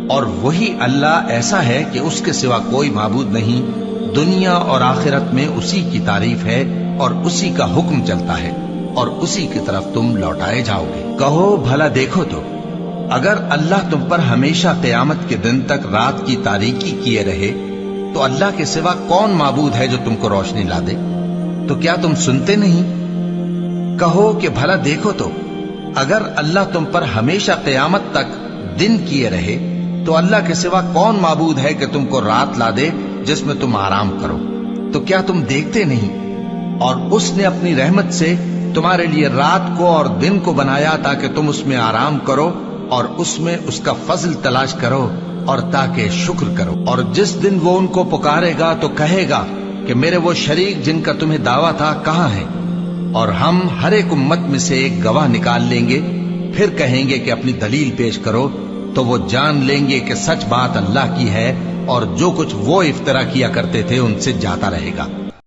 اور وہی اللہ ایسا ہے کہ اس کے سوا کوئی معبود نہیں، دنیا اور آخرت میں اسی کی تعریف ہے اور اسی کا حکم چلتا ہے اور اسی کی طرف تم لوٹائے جاؤ گے۔ کہو بھلا دیکھو تو اگر اللہ تم پر ہمیشہ قیامت کے دن تک رات کی تاریکی کیے رہے تو اللہ کے سوا کون معبود ہے جو تم کو روشنی لا دے؟ تو کیا تم سنتے نہیں؟ کہو کہ بھلا دیکھو تو اگر اللہ تم پر ہمیشہ قیامت تک دن کیے رہے تو اللہ کے سوا کون معبود ہے کہ تم کو رات لا دے جس میں تم آرام کرو؟ تو کیا تم دیکھتے نہیں؟ اور اس نے اپنی رحمت سے تمہارے لیے رات کو اور دن کو بنایا تاکہ تم اس میں آرام کرو اور اس میں اس کا فضل تلاش کرو اور تاکہ شکر کرو۔ اور جس دن وہ ان کو پکارے گا تو کہے گا کہ میرے وہ شریک جن کا تمہیں دعویٰ تھا کہاں ہیں؟ اور ہم ہر ایک امت میں سے ایک گواہ نکال لیں گے، پھر کہیں گے کہ اپنی دلیل پیش کرو، تو وہ جان لیں گے کہ سچ بات اللہ کی ہے اور جو کچھ وہ افترا کیا کرتے تھے ان سے جاتا رہے گا۔